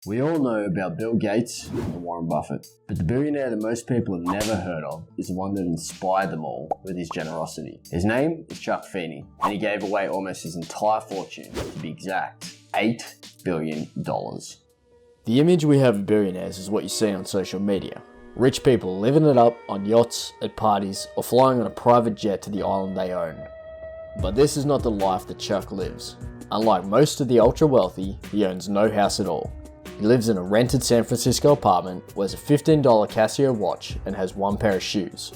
We all know about Bill Gates and Warren Buffett, but the billionaire that most people have never heard of is the one that inspired them all with his generosity. His name is Chuck Feeney, and he gave away almost his entire fortune, to be exact, $8 billion. The image we have of billionaires is what you see on social media. Rich people living it up on yachts, at parties, or flying on a private jet to the island they own. But this is not the life that Chuck lives. Unlike most of the ultra wealthy, he owns no house at all. He lives in a rented San Francisco apartment, wears a $15 Casio watch, and has one pair of shoes.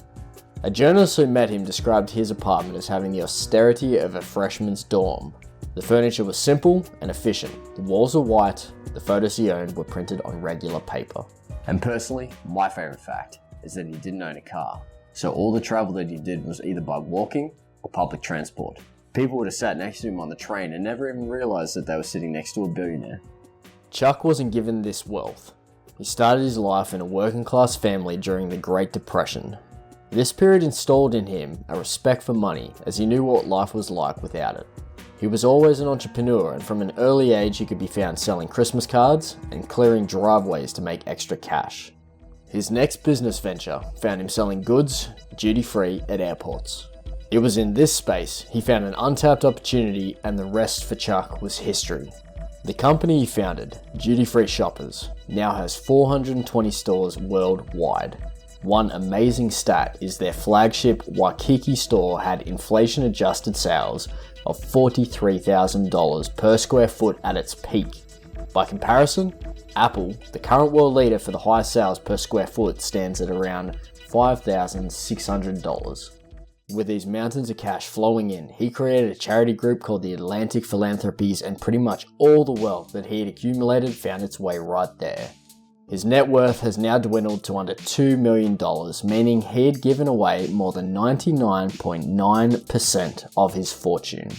A journalist who met him described his apartment as having the austerity of a freshman's dorm. The furniture was simple and efficient. The walls were white, the photos he owned were printed on regular paper. And personally, my favorite fact is that he didn't own a car. So all the travel that he did was either by walking or public transport. People would have sat next to him on the train and never even realized that they were sitting next to a billionaire. Chuck wasn't given this wealth. He started his life in a working class family during the Great Depression. This period installed in him a respect for money, as he knew what life was like without it. He was always an entrepreneur, and from an early age he could be found selling Christmas cards and clearing driveways to make extra cash. His next business venture found him selling goods duty-free at airports. It was in this space he found an untapped opportunity, and the rest for Chuck was history. The company he founded, Duty Free Shoppers, now has 420 stores worldwide. One amazing stat is their flagship Waikiki store had inflation-adjusted sales of $43,000 per square foot at its peak. By comparison, Apple, the current world leader for the highest sales per square foot, stands at around $5,600. With these mountains of cash flowing in, he created a charity group called the Philanthropist, and pretty much all the wealth that he had accumulated found its way right there. His net worth has now dwindled to under $2 million, meaning he had given away more than 99.9% of his fortune.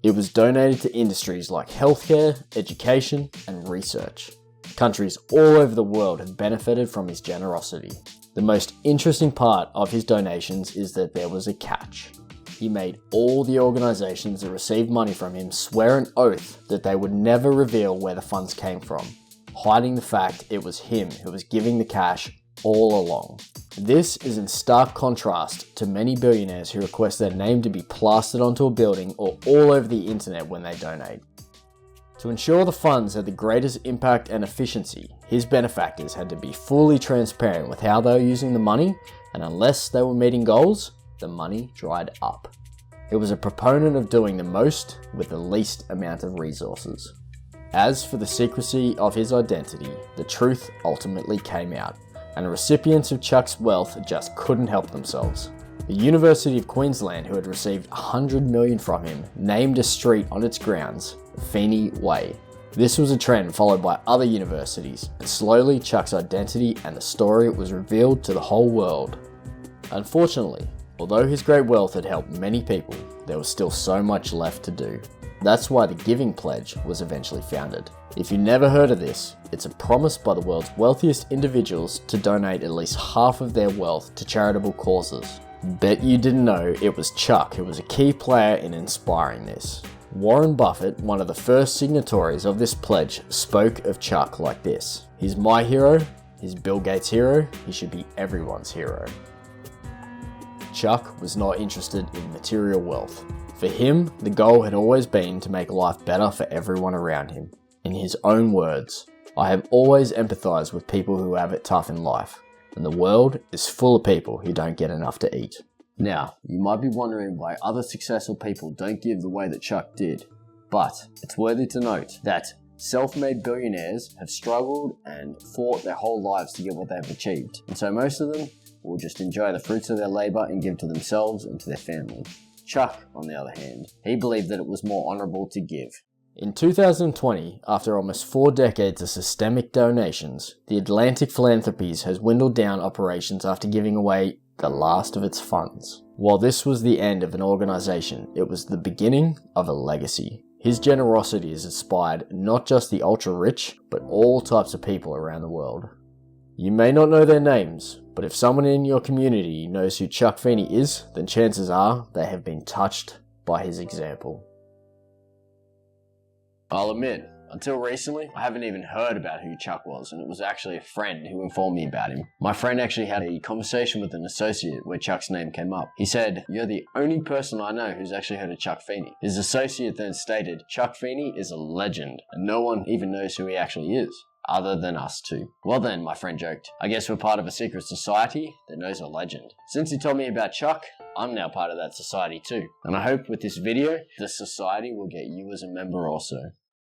It was donated to industries like healthcare, education, and research. Countries all over the world have benefited from his generosity. The most interesting part of his donations is that there was a catch. He made all the organizations that received money from him swear an oath that they would never reveal where the funds came from, hiding the fact it was him who was giving the cash all along. This is in stark contrast to many billionaires who request their name to be plastered onto a building or all over the internet when they donate. To ensure the funds had the greatest impact and efficiency, his benefactors had to be fully transparent with how they were using the money, and unless they were meeting goals, the money dried up. He was a proponent of doing the most with the least amount of resources. As for the secrecy of his identity, the truth ultimately came out, and the recipients of Chuck's wealth just couldn't help themselves. The University of Queensland, who had received $100 million from him, named a street on its grounds Feeney Way. This was a trend followed by other universities, and slowly Chuck's identity and the story was revealed to the whole world. Unfortunately, although his great wealth had helped many people, there was still so much left to do. That's why the Giving Pledge was eventually founded. If you never heard of this, it's a promise by the world's wealthiest individuals to donate at least half of their wealth to charitable causes. Bet you didn't know it was Chuck who was a key player in inspiring this. Warren Buffett, one of the first signatories of this pledge, spoke of Chuck like this: "He's my hero, he's Bill Gates' hero, he should be everyone's hero." Chuck was not interested in material wealth. For him, the goal had always been to make life better for everyone around him. In his own words, "I have always empathized with people who have it tough in life, and the world is full of people who don't get enough to eat." Now, you might be wondering why other successful people don't give the way that Chuck did, but it's worthy to note that self-made billionaires have struggled and fought their whole lives to get what they've achieved, and so most of them will just enjoy the fruits of their labor and give to themselves and to their family. Chuck, on the other hand, he believed that it was more honorable to give. In 2020, after almost 4 decades of systemic donations, the Philanthropist has dwindled down operations after giving away the last of its funds. While this was the end of an organization, it was the beginning of a legacy. His generosity has inspired not just the ultra-rich, but all types of people around the world. You may not know their names, but if someone in your community knows who Chuck Feeney is, then chances are they have been touched by his example. I'll admit, Until recently, I haven't even heard about who Chuck was, and it was actually a friend who informed me about him. My friend actually had a conversation with an associate where Chuck's name came up. He said, "You're the only person I know who's actually heard of Chuck Feeney." His associate then stated, "Chuck Feeney is a legend, and no one even knows who he actually is, other than us two." Well then, my friend joked, I guess we're part of a secret society that knows a legend. Since he told me about Chuck, I'm now part of that society too. And I hope with this video, the society will get you as a member also.